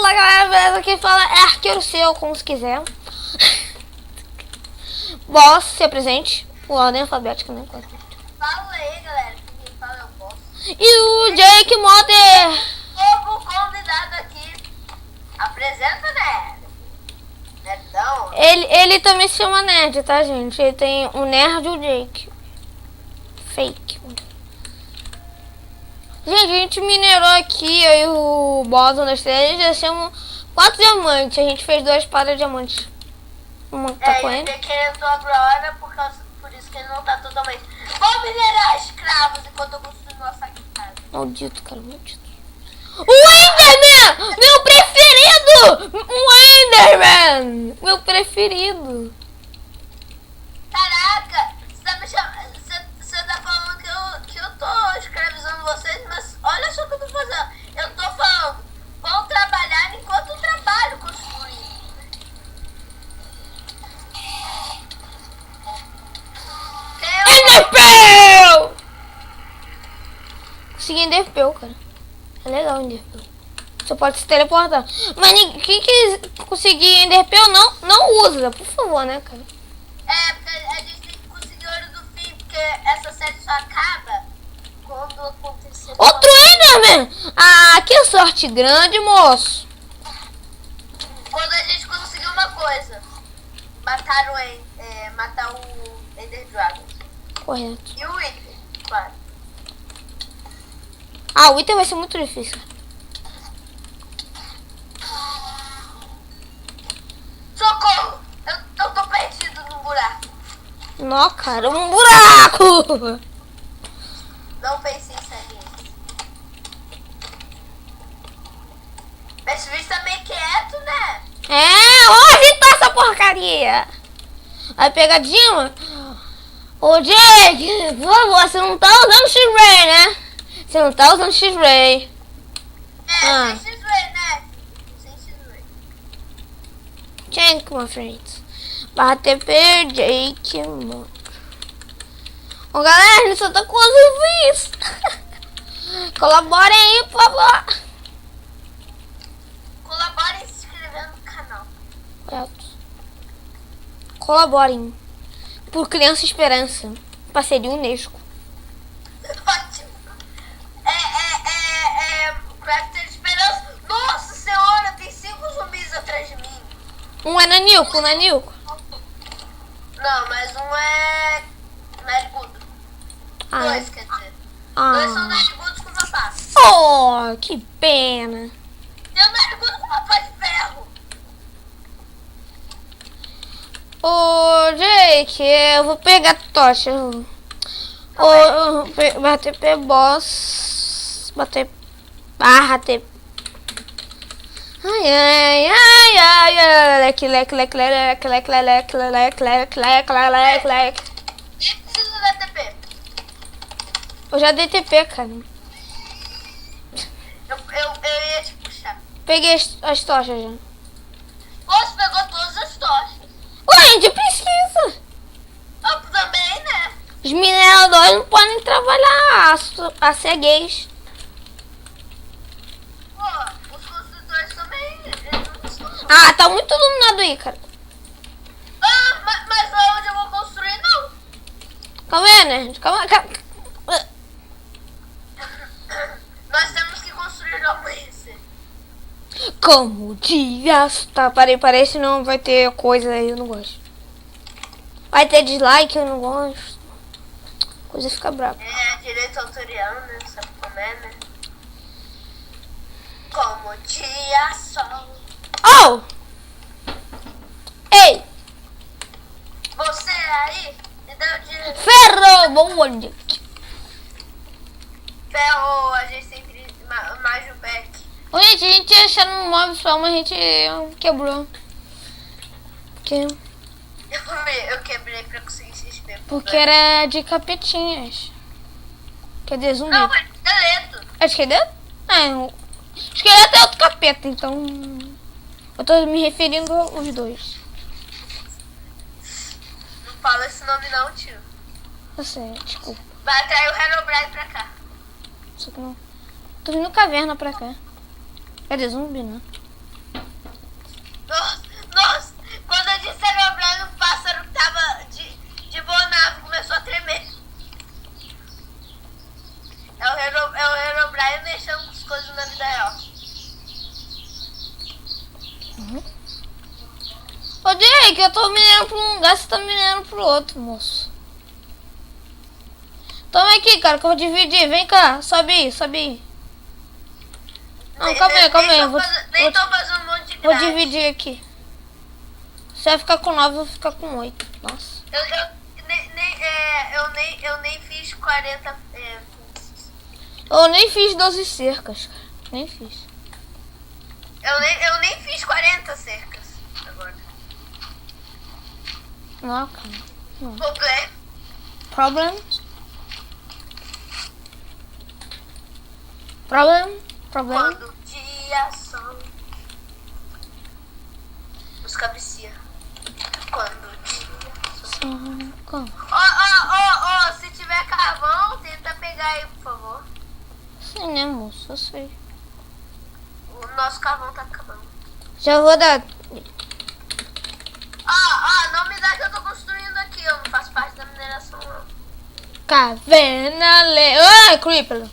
Fala galera, beleza? Quem fala é Arqueiro Seu, como se quiser. Boss, se presente. Por ordem alfabética, né? Fala aí galera, quem fala é o Boss. E o Jake Moder. Novo convidado aqui. Apresenta, né? Nerdão. Ele também se chama Nerd, tá, gente? Ele tem o Nerd e o Jake. Fake. Gente, a gente minerou aqui, eu e o Boss das três, já chamamos 4 diamantes. A gente fez 2 para diamantes. Uma tá com ele. Que ele entrou agora por isso que ele não tá totalmente. Vou minerar escravos enquanto eu construo nossa casa. Maldito, cara, maldito. O Enderman! Meu preferido! O Enderman! Meu preferido. Caraca, você tá me chamando. Você tá falando que eu tô escravizando vocês, mas olha só o que eu tô fazendo. Eu tô falando, vão trabalhar enquanto eu trabalho construindo. Enderpearl! Consegui Enderpearl, cara. É legal Enderpearl. Você pode se teleportar. Mas quem que conseguir Enderpearl não usa, por favor, né, cara? É, porque a gente tem que conseguir ouro do fim, porque essa série só acaba quando acontecer. Outro Enderman! Ah, que sorte grande, moço. Quando a gente conseguir uma coisa. Matar o Ender Dragon. Correto. E o Wither, claro. Ah, o Wither vai ser muito difícil. Socorro! Eu tô perdido num buraco. Nó, cara, um buraco! Não pensei em sair. Esse bicho tá meio quieto, né? É, onde tá essa porcaria? Aí, pegadinha. Ô, Jake, por favor, você não tá usando X-Ray, né? Você não tá usando X-Ray. Sem X-Ray, né? Sem X-Ray. Thank you, my friends. Barra TP, Jake, mano. Ô, galera, a gente só tá com os isso. Colaborem aí, por favor. Colaborem se inscrevendo no canal. Correto. Colaborem. Por Criança Esperança. Parceria Unesco. Ótimo. Crafter Esperança. Nossa senhora, tem 5 zumbis atrás de mim. Um é Nanilco, Nanilco. Não, mas um é narigudo. Ah. 2, quer dizer. 2 são narigudos com uma pá. Oh, que pena. Tem um narigudo com uma pá de ferro. Ô, Jake, eu vou pegar a tocha. Bater P boss. Bater. Barra T. Ai, ai, ai, ai, ai, leque, leque, leque, leque, leque, leque, leque, leque, leque, leque, leque. Nem preciso da TP. Eu já dei TP, cara. Eu ia te puxar. Peguei as tochas já. Você pegou todas as tochas. Ué, a gente precisa. Eu também, né? Os mineradores não podem trabalhar a ceguez. Pô, os construtores também. Eles não são. Ah, tá muito iluminado aí, cara. Ah, mas lá onde eu vou construir, não. Calma aí, né? Calma. Nós temos que construir ao amanhecer. Como dia. Tá, parei, senão vai ter coisa aí, eu não gosto. Vai ter dislike, eu não gosto. Coisa fica brava. É, direito autorial, né? Sabe como é, né? Como dia, sol. Oh! Ei! Você aí, me dá o direito. Ferro! Boa, gente. Ferro, a gente sempre mais um pack. Ô, gente, a gente ia achar no mob só, mas a gente quebrou. Eu quebrei pra conseguir XP. Porque era de capetinhas. Quer dizer, zumbi. Não, é esqueleto. É esqueleto? Ah, esqueleto é outro capeta, então... Eu tô me referindo aos dois. Não fala esse nome não, tio. Eu sei, desculpa. Vai atrair o Herobrine pra cá. Só que não... Tô vindo caverna pra cá. Quer dizer, zumbi, né? Brian mexendo com as coisas na vida real. Ô, Jake, eu tô minerando pra um lugar, você tá minerando pro outro, moço. Toma aqui, cara, que eu vou dividir. Vem cá, sobe aí, sobe aí. Não, calma aí. Nem tô fazendo um monte de Vou grade. dividir aqui. Você vai ficar com 9, eu vou ficar com 8. Nossa. Eu nem fiz 40. Eu nem fiz 12 cercas, cara. Nem fiz. Eu nem fiz 40 cercas agora. Não, cara. Não. Problema. Problem? Problem? Problem? Quando o dia são. Música vicia. Quando o dia são. Como? Ó, se tiver carvão, tenta pegar aí, por favor. Sim, né, moço? Eu sei. O nosso carvão tá acabando. Já vou dar. Não me dá que eu tô construindo aqui, eu não faço parte da mineração não. Caverna Ai, Creeper.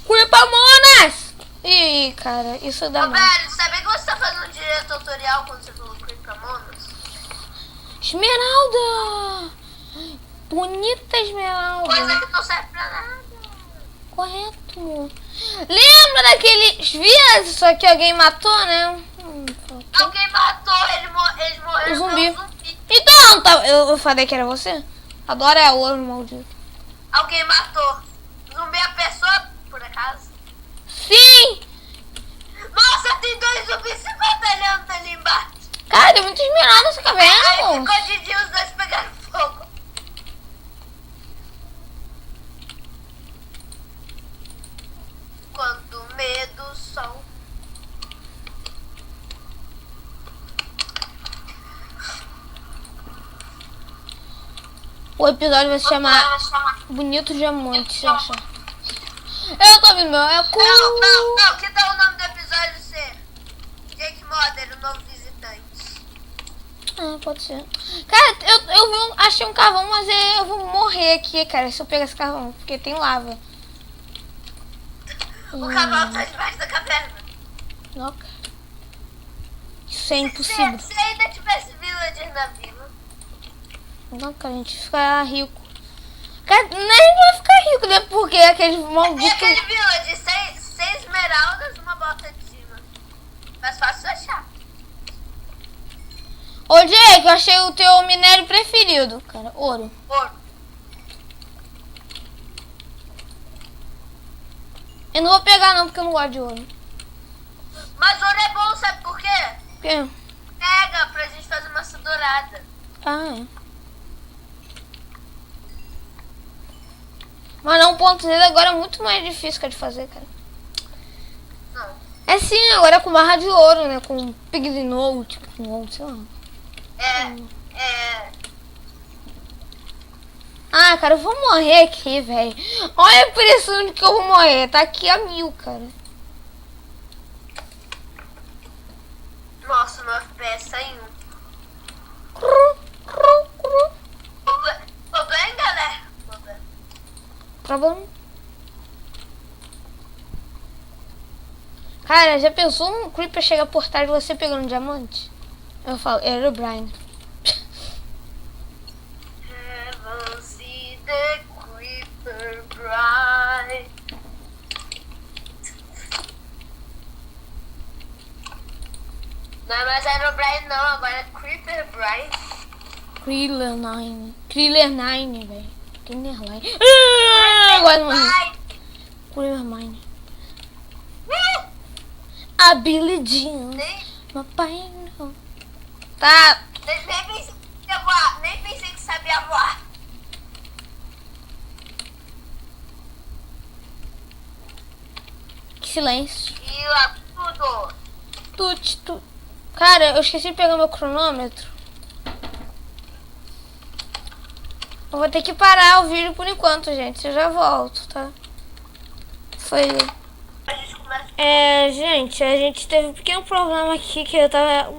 Creepamonas! Ih, cara, isso dá Ô, mal. velho, sabia que você tá fazendo um direito tutorial quando você falou Creepamonas? Esmeralda! Bonita esmeralda. Coisa que não serve pra nada. Correto. Lembra daqueles vias? Só que alguém matou, né? Alguém matou, eles morreram O zumbi. pelo zumbi. Então, tá, eu falei que era você? Adoro é ouro, maldito. Alguém matou. Zumbi é a pessoa, por acaso? Sim! Nossa, tem 2 zumbis se batalhando ali embaixo. Cara, tem muita esmeralda nessa Aí caverna, moço. ficou de dia, os dois pegaram fogo. Quando o medo sol. O episódio vai se chamar Bonito Diamante, se achar. Eu tô ouvindo meu eco. Não, que tal o nome do episódio ser Jake Modder, o novo visitante? Ah, pode ser. Cara, achei um carvão, mas eu vou morrer aqui, cara, se eu pegar esse carvão, porque tem lava. O cavalo tá debaixo da caverna. Não, cara. Isso é impossível. Se ainda tivesse villager na vila. Não, cara, a gente fica rico. Cara, nem vai ficar rico, né? Porque aqueles E malditos... aquele villager, 6 esmeraldas, uma bota de cima. Mais fácil de achar. Ô, Jake, eu achei o teu minério preferido, cara. Ouro. Ouro. Eu não vou pegar não, porque eu não gosto de ouro. Mas ouro é bom, sabe por quê? Por quê? Pega pra gente fazer massa dourada. Ah, é. Mas não, 1.0 agora é muito mais difícil de fazer, cara. Não. É sim, agora é com barra de ouro, né? Com Pig Note, com ouro, sei lá. Ah, cara, eu vou morrer aqui, velho. Olha a pressão de que eu vou morrer. Tá aqui a 1000, cara. Nossa, meu FPS saiu. Problema, galera? Problema. Cara, já pensou um Creeper chega por trás de você pegando um diamante? Eu falo, era o Brian. Heaven see the creeper bright. Não é mais Aerobrine não, agora é Creeper Bright. Kriller 9. Kriller 9, velho. Kriller 9. Agora não morri. Kriller 9. A Billie Jean. Nem Papai não. Tá. pensei que sabia voar. Nem pensei que sabia voar. Que silêncio. E lá tudo. Tut. Cara, eu esqueci de pegar meu cronômetro. Eu vou ter que parar o vídeo por enquanto, gente. Eu já volto, tá? Foi. A gente começa. Gente, a gente teve um pequeno problema aqui que eu tava.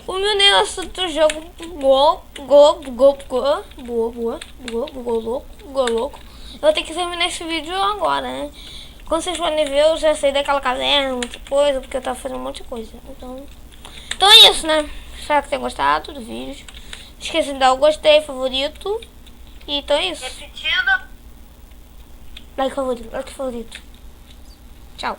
O meu negócio do jogo bugou louco. Eu vou ter que terminar esse vídeo agora, né? Quando vocês podem ver, eu já saí daquela caverna, muita coisa, porque eu tava fazendo um monte de coisa. Então é isso, né? Espero que tenham gostado do vídeo. Não esqueçam de dar o gostei, favorito. E então é isso. Repetindo. Like favorito, like favorito. Tchau.